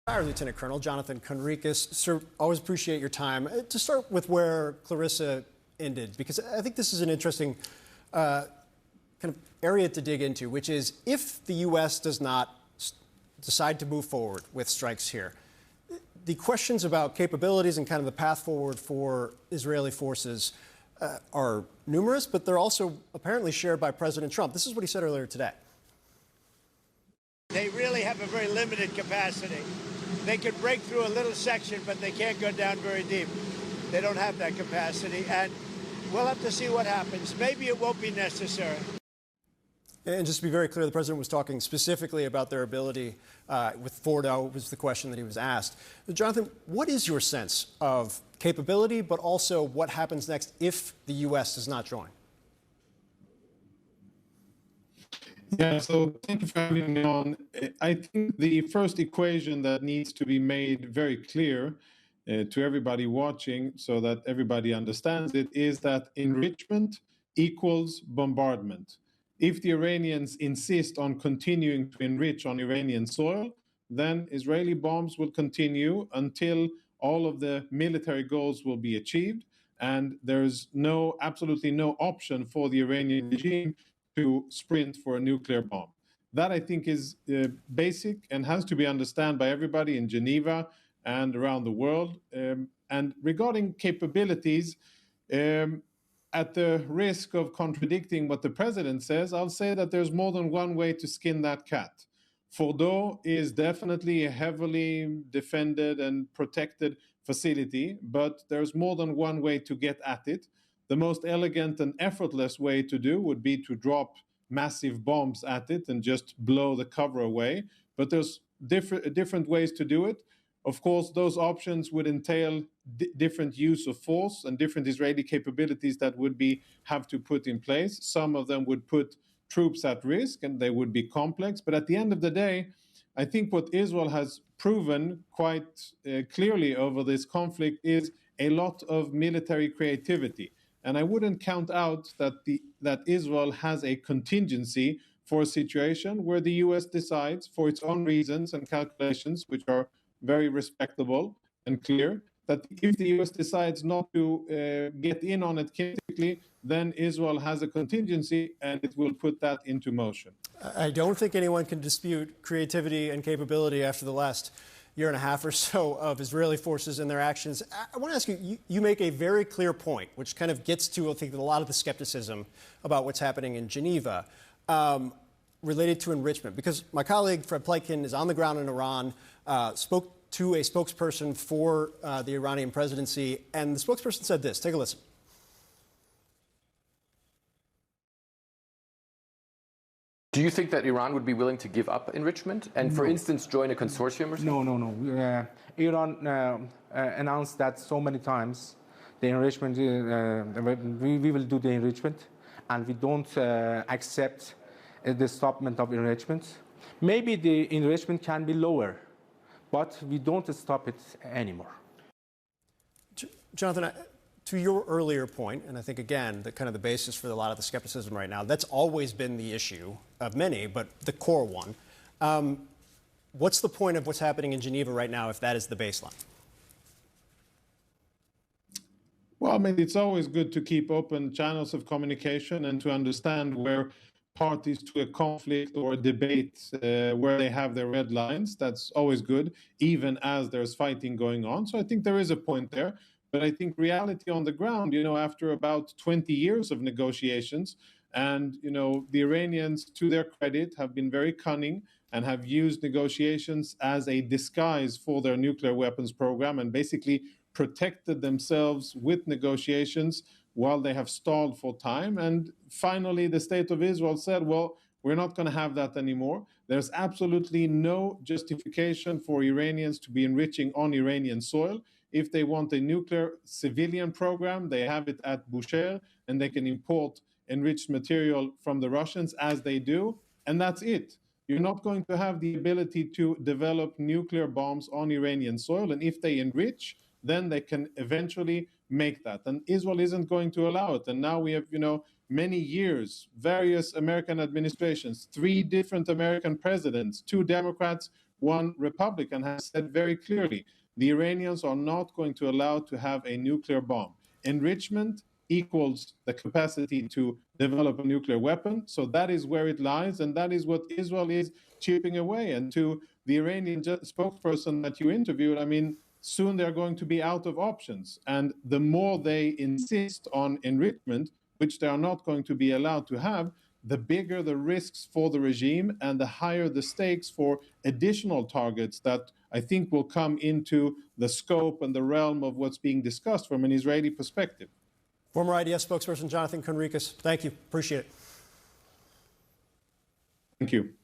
Hi, Lieutenant Colonel Jonathan Conricus. Sir, always appreciate your time. To start with where Clarissa ended, because I think this is an interesting kind of area to dig into, which is if the U.S. does not decide to move forward with strikes here, the questions about capabilities and kind of the path forward for Israeli forces are numerous, but they're also apparently shared by President Trump. This is what he said earlier today. They really have a very limited capacity. They can break through a little section, but they can't go down very deep. They don't have that capacity, and we'll have to see what happens. Maybe it won't be necessary. And just to be very clear, the president was talking specifically about their ability with Fordo was the question that he was asked. Jonathan, what is your sense of capability, but also what happens next if the U.S. does not join? Yeah, so thank you for having me on. I think the first equation that needs to be made very clear to everybody watching so that everybody understands it is that enrichment equals bombardment. If the Iranians insist on continuing to enrich on Iranian soil, then Israeli bombs will continue until all of the military goals will be achieved. And there's absolutely no option for the Iranian regime to sprint for a nuclear bomb. That, I think, is basic and has to be understood by everybody in Geneva and around the world. And regarding capabilities, at the risk of contradicting what the president says, I'll say that there's more than one way to skin that cat. Fordo is definitely a heavily defended and protected facility, but there's more than one way to get at it. The most elegant and effortless way to do would be to drop massive bombs at it and just blow the cover away. But there's different ways to do it. Of course, those options would entail different use of force and different Israeli capabilities that would have to put in place. Some of them would put troops at risk and they would be complex. But at the end of the day, I think what Israel has proven quite clearly over this conflict is a lot of military creativity. And I wouldn't count out that Israel has a contingency for a situation where the U.S. decides, for its own reasons and calculations, which are very respectable and clear, that if the U.S. decides not to get in on it kinetically, then Israel has a contingency and it will put that into motion. I don't think anyone can dispute creativity and capability after the last year and a half or so of Israeli forces and their actions. I want to ask you, you make a very clear point, which kind of gets to, I think, a lot of the skepticism about what's happening in Geneva related to enrichment. Because my colleague, Fred Pleitkin, is on the ground in Iran, spoke to a spokesperson for the Iranian presidency, and the spokesperson said this. Take a listen. Do you think that Iran would be willing to give up enrichment and, for instance, join a consortium or something? No. Iran announced that so many times. The enrichment, we will do the enrichment, and we don't accept the stoppment of enrichment. Maybe the enrichment can be lower, but we don't stop it anymore. Jonathan, to your earlier point, and I think, again, the kind of the basis for a lot of the skepticism right now, that's always been the issue of many, but the core one. What's the point of what's happening in Geneva right now if that is the baseline? Well, I mean, it's always good to keep open channels of communication and to understand where parties to a conflict or a debate where they have their red lines. That's always good, even as there's fighting going on. So I think there is a point there. But I think reality on the ground, after about 20 years of negotiations, and, the Iranians, to their credit, have been very cunning and have used negotiations as a disguise for their nuclear weapons program and basically protected themselves with negotiations while they have stalled for time. And finally, the state of Israel said, well, we're not going to have that anymore. There's absolutely no justification for Iranians to be enriching on Iranian soil. If they want a nuclear civilian program, they have it at Bushehr, and they can import enriched material from the Russians as they do, and that's it. You're not going to have the ability to develop nuclear bombs on Iranian soil, and if they enrich, then they can eventually make that. And Israel isn't going to allow it. And now we have, many years, various American administrations, 3 different American presidents, 2 Democrats one Republican has said very clearly, the Iranians are not going to allow to have a nuclear bomb. Enrichment equals the capacity to develop a nuclear weapon. So that is where it lies, and that is what Israel is chipping away. And to the Iranian spokesperson that you interviewed, I mean, soon they're going to be out of options. And the more they insist on enrichment, which they are not going to be allowed to have, the bigger the risks for the regime and the higher the stakes for additional targets that I think will come into the scope and the realm of what's being discussed from an Israeli perspective. Former IDF spokesperson Jonathan Conricus, thank you. Appreciate it. Thank you.